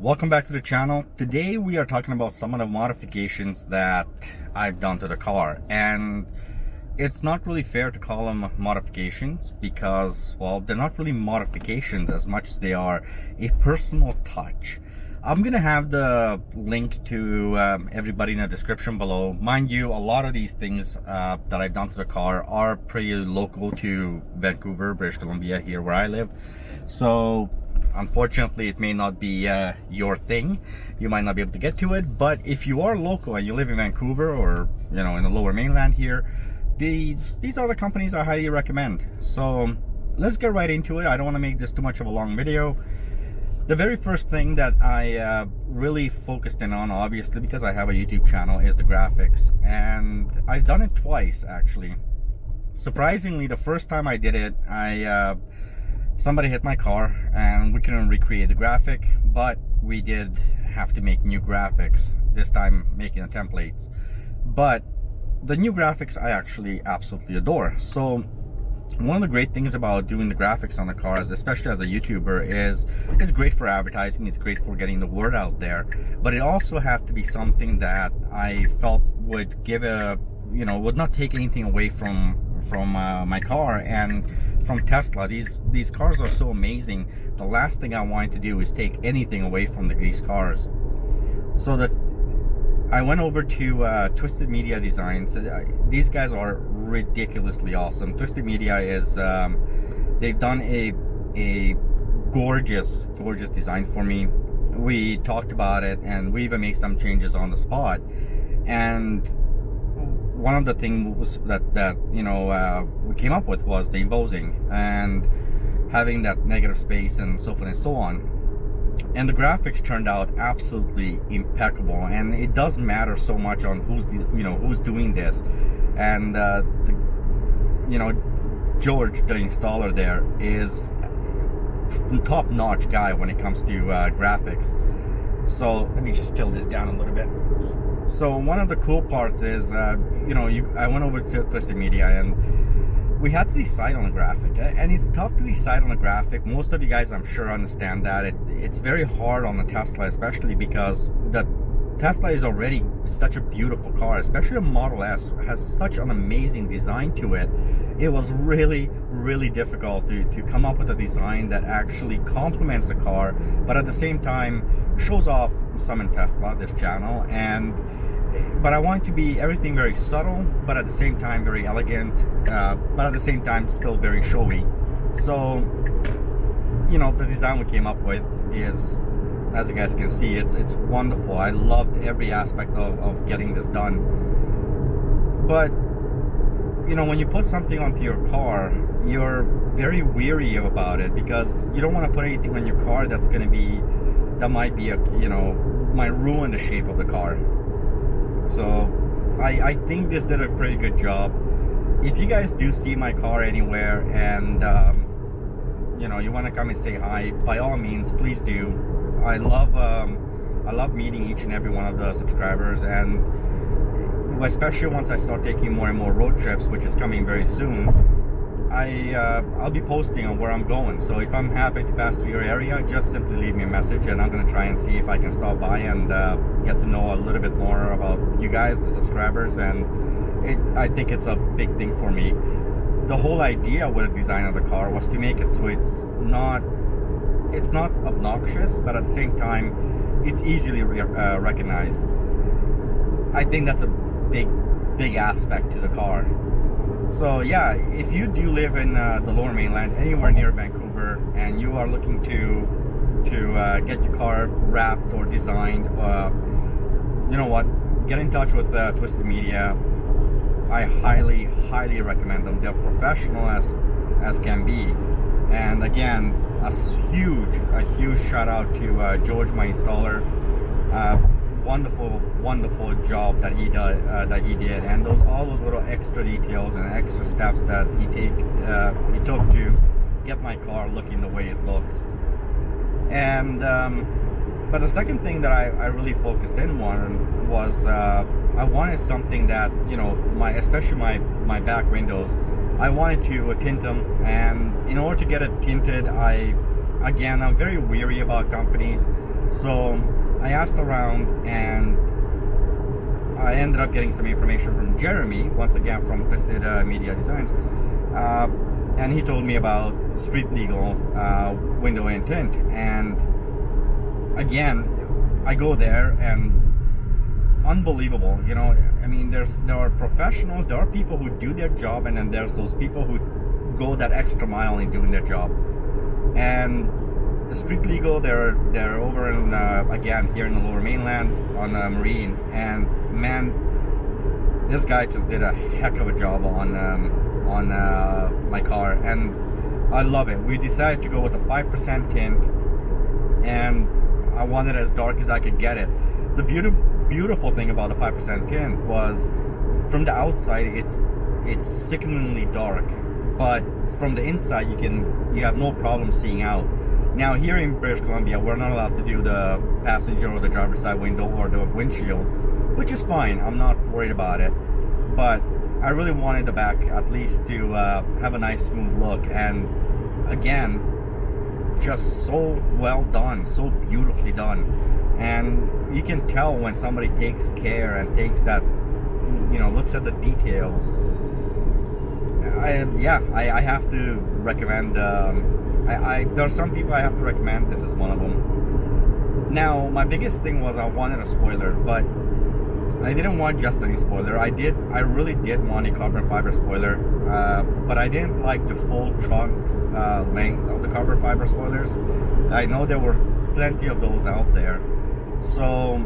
Welcome back to the channel. Today we are talking about some of the modifications that I've done to the car, and it's not really fair to call them modifications because, well, they're not really modifications as much as they are a personal touch. I'm gonna have the link to everybody in the description below. Mind you, a lot of these things that I've done to the car are pretty local to Vancouver, British Columbia, here where I live. So unfortunately, it may not be your thing. You might not be able to get to it, but if you are local and you live in Vancouver or, you know, in the lower mainland here, these are the companies I highly recommend. So let's get right into it. I don't want to make this too much of a long video. The very first thing that I really focused in on, obviously because I have a YouTube channel, is the graphics, and I've done it twice actually. Surprisingly, the first time I did it, somebody hit my car and we couldn't recreate the graphic, but we did have to make new graphics, this time making the templates. But the new graphics I actually absolutely adore. So one of the great things about doing the graphics on the cars, especially as a YouTuber, is it's great for advertising, it's great for getting the word out there, but it also had to be something that I felt would give would not take anything away from my car. And from Tesla, these cars are so amazing. The last thing I wanted to do is take anything away from these cars. So that I went over to Twisted Media Designs. These guys are ridiculously awesome. Twisted Media is they've done a gorgeous design for me. We talked about it and we even made some changes on the spot. And one of the things that we came up with was the embossing and having that negative space and so forth and so on. And the graphics turned out absolutely impeccable, and it doesn't matter so much on who's doing this. And George, the installer there, is a top-notch guy when it comes to graphics. So let me just tilt this down a little bit. So one of the cool parts is, I went over to Twisted Media and we had to decide on a graphic, and it's tough to decide on a graphic. Most of you guys, I'm sure, understand that. It's very hard on the Tesla, especially because the Tesla is already such a beautiful car, especially the Model S has such an amazing design to it. It was really difficult to come up with a design that actually complements the car, but at the same time shows off some in Tesla, this channel. But I want it to be everything very subtle, but at the same time very elegant, but at the same time still very showy. So, the design we came up with is, as you guys can see, it's wonderful. I loved every aspect of getting this done. But, when you put something onto your car, you're very weary about it because you don't want to put anything on your car that might ruin the shape of the car. So I think this did a pretty good job. If you guys do see my car anywhere and you want to come and say hi, by all means, please do. I love meeting each and every one of the subscribers, and especially once I start taking more and more road trips, which is coming very soon, I'll be posting on where I'm going. So if I'm happy to pass through your area, just simply leave me a message and I'm going to try and see if I can stop by and get to know a little bit more about you guys, the subscribers. And I think it's a big thing for me. The whole idea with the design of the car was to make it so it's not obnoxious, but at the same time it's easily recognized. I think that's a big aspect to the car. So yeah, if you do live in the lower mainland, anywhere near Vancouver, and you are looking to get your car wrapped or designed, you know what, get in touch with Twisted Media. I highly recommend them. They're professional as can be. And again, a huge shout out to George, my installer. Wonderful job that he did, and all those little extra details and extra steps that he took to get my car looking the way it looks. And but the second thing that I really focused in on was I wanted something that, especially my back windows, I wanted to tint them. And in order to get it tinted, I'm very weary about companies So I asked around, and I ended up getting some information from Jeremy, once again from Twisted Media Designs, and he told me about street legal window and tint. And again, I go there and unbelievable, you know. I mean, there are professionals, there are people who do their job, and then there's those people who go that extra mile in doing their job. And the street legal, they're over in again here in the Lower Mainland on Marine, and man, this guy just did a heck of a job on my car, and I love it. We decided to go with a 5% tint, and I wanted it as dark as I could get it. The beautiful thing about the 5% tint was, from the outside it's sickeningly dark, but from the inside you have no problem seeing out. Now here in British Columbia, we're not allowed to do the passenger or the driver's side window or the windshield, which is fine. I'm not worried about it, but I really wanted the back at least to have a nice smooth look. And again, just so well done, so beautifully done. And you can tell when somebody takes care and takes that, you know, looks at the details. I have to recommend, there are some people I have to recommend. This is one of them. Now, my biggest thing was I wanted a spoiler, but I didn't want just any spoiler. I really did want a carbon fiber spoiler, but I didn't like the full trunk length of the carbon fiber spoilers. I know there were plenty of those out there, so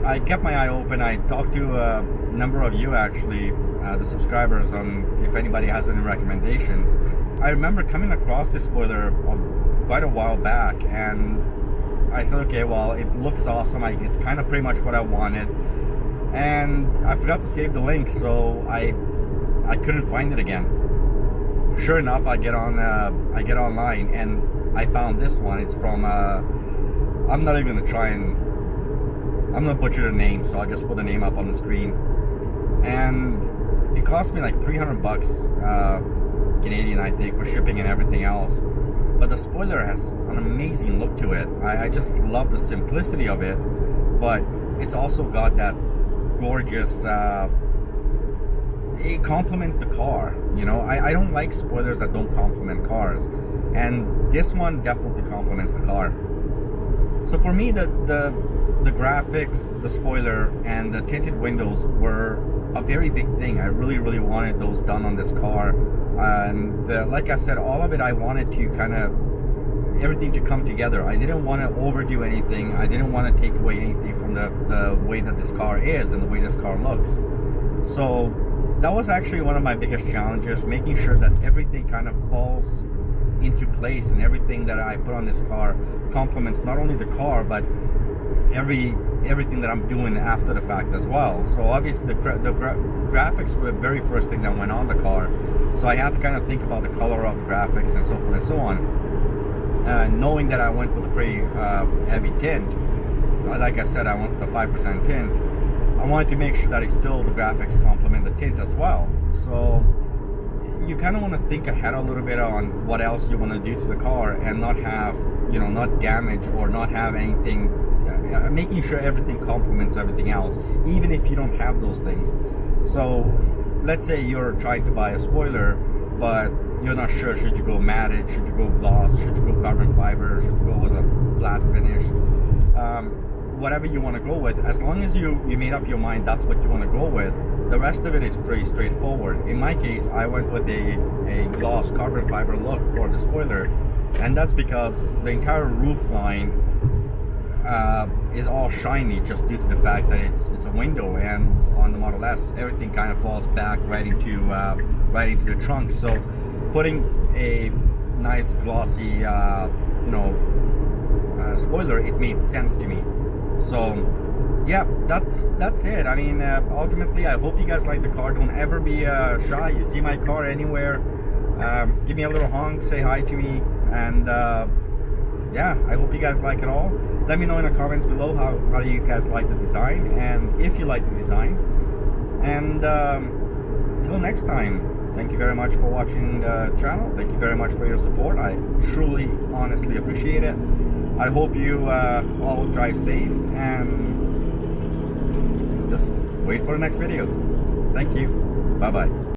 I kept my eye open. I talked to a number of you, actually, the subscribers, on if anybody has any recommendations. I remember coming across this spoiler quite a while back, and I said, okay, well, it looks awesome. It's kind of pretty much what I wanted, and I forgot to save the link, so I couldn't find it again. Sure enough, I get online, and I found this one. It's from I'm not even gonna try and I'm gonna butcher the name, so I'll just put the name up on the screen. And it cost me like 300 bucks Canadian, I think, with shipping and everything else. But the spoiler has an amazing look to it. I just love the simplicity of it, but it's also got that gorgeous, it complements the car, you know. I don't like spoilers that don't complement cars, and this one definitely complements the car. So for me, the graphics, the spoiler, and the tinted windows were a very big thing. I really wanted those done on this car, and like I said, all of it, I wanted to kind of everything to come together. I didn't want to overdo anything. I didn't want to take away anything from the way that this car is and the way this car looks. So that was actually one of my biggest challenges, making sure that everything kind of falls into place, and everything that I put on this car complements not only the car, but everything that I'm doing after the fact as well. So obviously the graphics were the very first thing that went on the car, so I had to kind of think about the color of the graphics and so forth and so on. Knowing that I went with a pretty heavy tint, like I said, I went with a 5% tint, I wanted to make sure that the graphics complement the tint as well. So you kind of want to think ahead a little bit on what else you want to do to the car, and not have, you know, not damage or not have anything, making sure everything complements everything else, even if you don't have those things. So let's say you're trying to buy a spoiler, but you're not sure, should you go matted, should you go gloss, should you go carbon fiber, should you go with a flat finish, whatever you want to go with. As long as you made up your mind that's what you want to go with, the rest of it is pretty straightforward. In my case, I went with a gloss carbon fiber look for the spoiler, and that's because the entire roof line is all shiny, just due to the fact that it's a window, and on the Model S everything kind of falls back right into the trunk. So putting a nice glossy spoiler, it made sense to me. So yeah, that's it. I mean, ultimately, I hope you guys like the car. Don't ever be shy. You see my car anywhere, give me a little honk, say hi to me, and yeah, I hope you guys like it all. Let me know in the comments below how do you guys like the design, and if you like the design. And till next time, thank you very much for watching the channel. Thank you very much for your support. I truly, honestly appreciate it. I hope you all drive safe and just wait for the next video. Thank you. Bye bye.